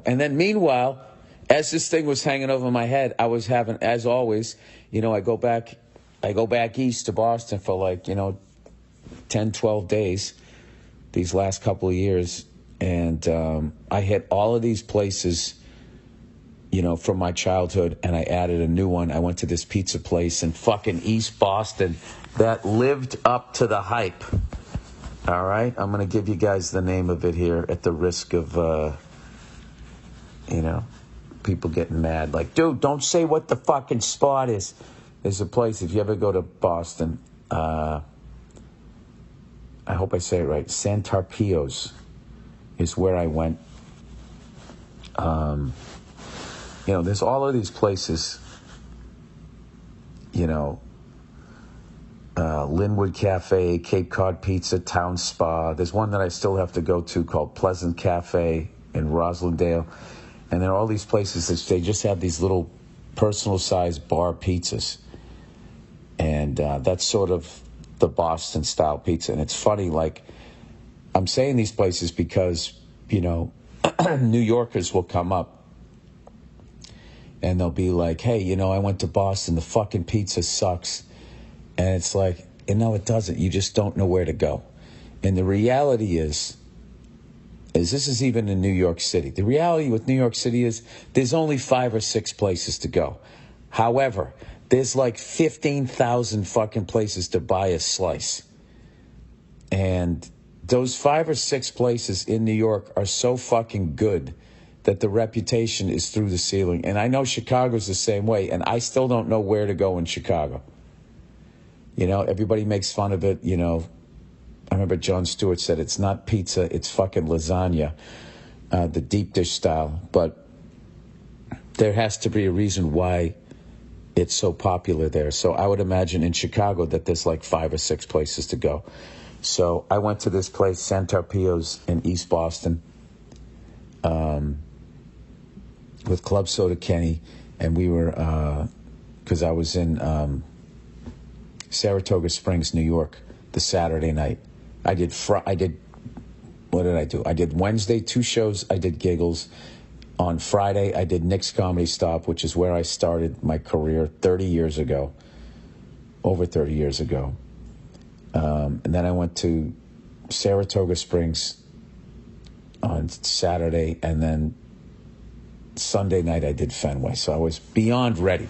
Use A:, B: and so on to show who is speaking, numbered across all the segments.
A: And then meanwhile, as this thing was hanging over my head, I was having, as always, you know, I go back east to Boston for like, you know, 10, 12 days these last couple of years. And I hit all of these places, you know, from my childhood, and I added a new one. I went to this pizza place in fucking East Boston that lived up to the hype. All right? I'm going to give you guys the name of it here at the risk of, you know, people getting mad. Like, dude, don't say what the fucking spot is. There's a place, if you ever go to Boston, I hope I say it right, Santarpio's is where I went. You know, there's all of these places, you know, Linwood Cafe, Cape Cod Pizza, Town Spa. There's one that I still have to go to called Pleasant Cafe in Roslindale. And there are all these places that they just have these little personal-sized bar pizzas. And that's sort of the Boston-style pizza. And it's funny, like, I'm saying these places because, you know, New Yorkers will come up and they'll be like, hey, you know, I went to Boston. The fucking pizza sucks. And it's like, no, it doesn't. You just don't know where to go. And the reality is this is even in New York City. The reality with New York City is there's only 5 or 6 places to go. However, there's like 15,000 fucking places to buy a slice. And those 5 or 6 places in New York are so fucking good that the reputation is through the ceiling. And I know Chicago's the same way, and I still don't know where to go in Chicago. You know, everybody makes fun of it, you know. I remember Jon Stewart said it's not pizza, it's fucking lasagna, the deep dish style. But there has to be a reason why it's so popular there. So I would imagine in Chicago that there's like 5 or 6 places to go. So I went to this place, Santarpio's in East Boston, with Club Soda Kenny, and we were, because I was in Saratoga Springs, New York, the Saturday night. What did I do? I did Wednesday 2 shows. I did Giggles. On Friday, I did Nick's Comedy Stop, which is where I started my career 30 years ago, over 30 years ago. And then I went to Saratoga Springs on Saturday, and then Sunday night I did Fenway. So I was beyond ready.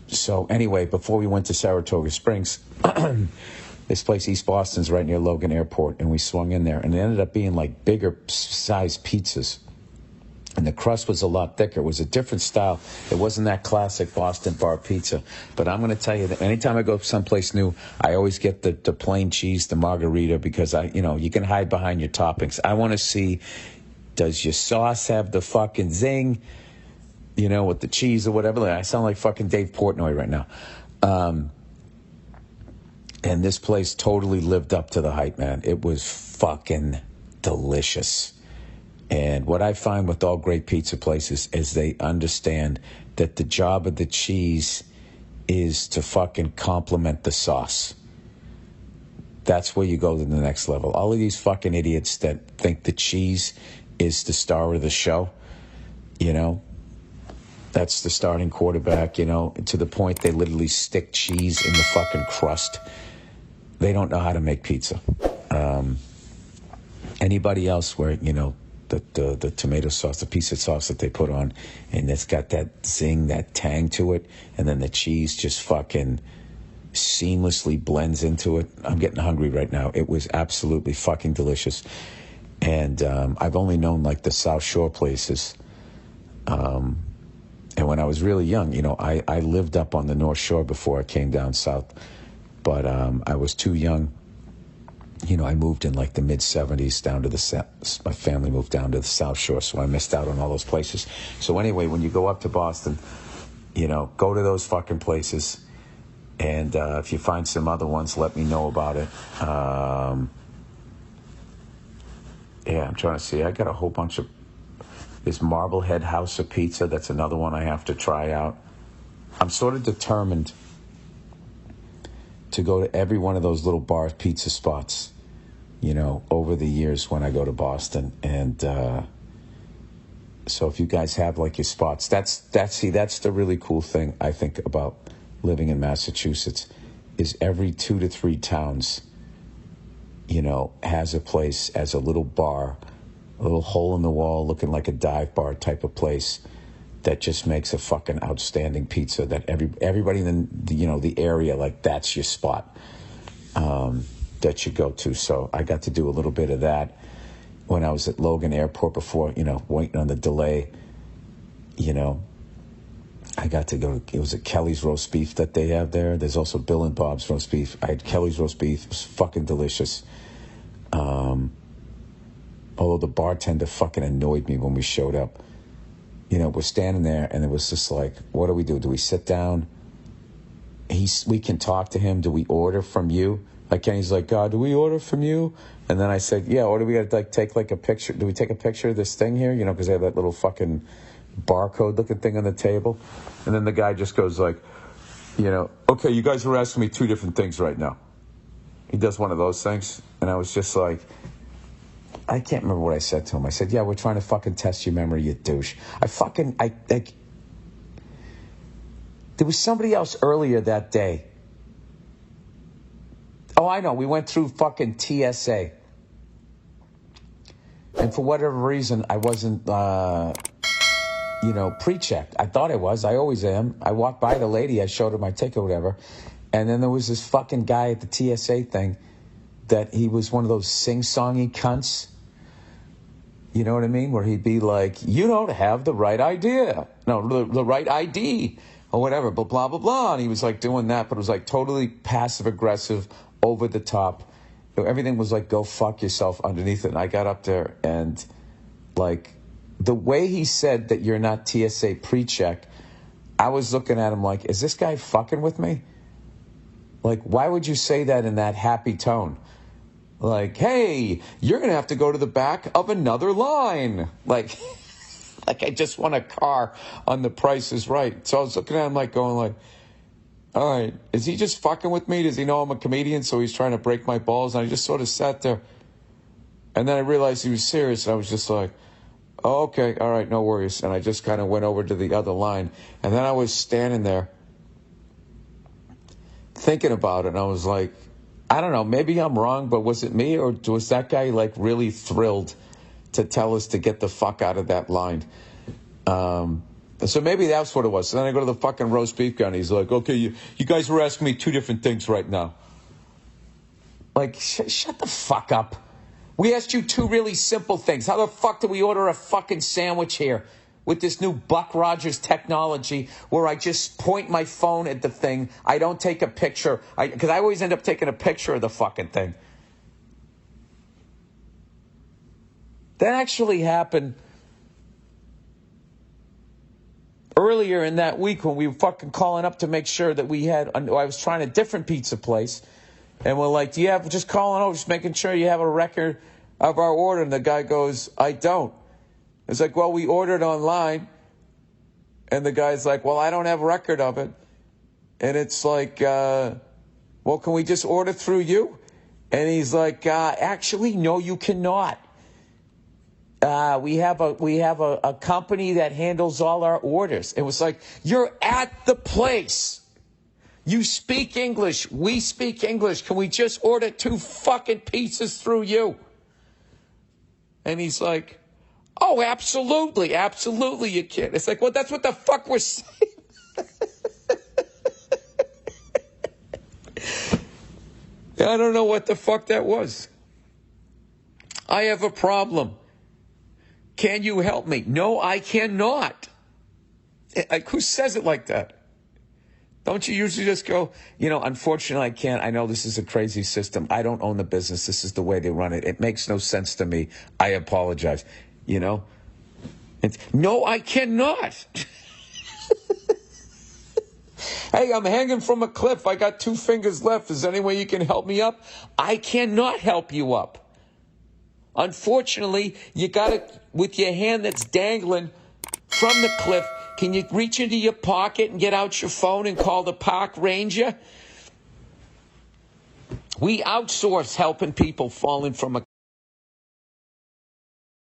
A: So anyway, before we went to Saratoga Springs, this place, East Boston's right near Logan Airport, and we swung in there, and it ended up being like bigger size pizzas. And the crust was a lot thicker. It was a different style. It wasn't that classic Boston bar pizza. But I'm going to tell you that anytime I go someplace new, I always get the plain cheese, the margarita, because you can hide behind your toppings. I want to see, does your sauce have the fucking zing, you know, with the cheese or whatever. I sound like fucking Dave Portnoy right now. And this place totally lived up to the hype, man. It was fucking delicious. And what I find with all great pizza places is they understand that the job of the cheese is to fucking complement the sauce. That's where you go to the next level. All of these fucking idiots that think the cheese is the star of the show, you know, that's the starting quarterback, you know, to the point they literally stick cheese in the fucking crust. They don't know how to make pizza. Anybody else where, you know, the tomato sauce, the pizza sauce that they put on, and it's got that zing, that tang to it, and then the cheese just fucking seamlessly blends into it. I'm getting hungry right now. It was absolutely fucking delicious. And I've only known like the South Shore places. And when I was really young, you know, I lived up on the North Shore before I came down south. But I was too young. You know, I moved in like the mid-'70s down to my family moved down to the South Shore, so I missed out on all those places. So anyway, when you go up to Boston, you know, go to those fucking places. And if you find some other ones, let me know about it. Yeah, I'm trying to see. I got a whole bunch of... This Marblehead House of Pizza, that's another one I have to try out. I'm sort of determined to go to every one of those little bar pizza spots you know, over the years when I go to Boston. And so if you guys have like your spots, that's the really cool thing I think about living in Massachusetts is every 2 to 3 towns, you know, has a place as a little bar, a little hole in the wall looking like a dive bar type of place that just makes a fucking outstanding pizza that everybody in the, you know, the area, like that's your spot that you go to. So I got to do a little bit of that when I was at Logan Airport before, you know, waiting on the delay. You know, I got to go, it was at Kelly's roast beef that they have there. There's also Bill and Bob's roast beef. I had Kelly's roast beef. It was fucking delicious. Although the bartender fucking annoyed me when we showed up. You know, we're standing there and it was just like, what do we do? Do we sit down? We can talk to him. Do we order from you? Like Kenny's like, do we order from you? And then I said, yeah, or do we got to like take like a picture? Do we take a picture of this thing here? You know, because they have that little fucking barcode looking thing on the table. And then the guy just goes like, you know, okay, you guys are asking me 2 different things right now. He does one of those things. And I was just like, I can't remember what I said to him. I said, yeah, we're trying to fucking test your memory, you douche. There was somebody else earlier that day. Oh, I know. We went through fucking TSA. And for whatever reason, I wasn't, you know, pre-checked. I thought I was. I always am. I walked by the lady. I showed her my ticket or whatever. And then there was this fucking guy at the TSA thing that he was one of those sing-songy cunts. You know what I mean? Where he'd be like, you don't have the right idea. No, the right ID or whatever, but blah, blah, blah. And he was like doing that, but it was like totally passive-aggressive, over the top. Everything was like, go fuck yourself underneath it. And I got up there and like the way he said that you're not TSA pre-check, I was looking at him like, is this guy fucking with me? Like, why would you say that in that happy tone? Like, hey, you're going to have to go to the back of another line. Like, like I just won a car on The Price is Right. So I was looking at him like going like, all right, is he just fucking with me? Does he know I'm a comedian, so he's trying to break my balls? And I just sort of sat there. And then I realized he was serious, and I was just like, oh, okay, all right, no worries. And I just kind of went over to the other line. And then I was standing there thinking about it, and I was like, I don't know, maybe I'm wrong, but was it me, or was that guy, like, really thrilled to tell us to get the fuck out of that line? So maybe that's what it was. So then I go to the fucking roast beef guy, and he's like, okay, you guys were asking me 2 different things right now. Like, shut the fuck up. We asked you 2 really simple things. How the fuck do we order a fucking sandwich here with this new Buck Rogers technology where I just point my phone at the thing? I don't take a picture. Because I always end up taking a picture of the fucking thing. That actually happened earlier in that week when we were fucking calling up to make sure that we had, I was trying a different pizza place. And we're like, do you have, just calling over, just making sure you have a record of our order. And the guy goes, I don't. It's like, well, we ordered online. And the guy's like, well, I don't have a record of it. And it's like, well, can we just order through you? And he's like, actually, no, you cannot. We have a company that handles all our orders. It was like, you're at the place. You speak English. We speak English. Can we just order 2 fucking pizzas through you? And he's like, oh, absolutely. Absolutely, you can. It's like, well, that's what the fuck we're saying. I don't know what the fuck that was. I have a problem. Can you help me? No, I cannot. Like, who says it like that? Don't you usually just go, you know, unfortunately I can't. I know this is a crazy system. I don't own the business. This is the way they run it. It makes no sense to me. I apologize. You know? No, I cannot. Hey, I'm hanging from a cliff. I got 2 fingers left. Is there any way you can help me up? I cannot help you up. Unfortunately, you got it with your hand that's dangling from the cliff. Can you reach into your pocket and get out your phone and call the park ranger? We outsource helping people falling from a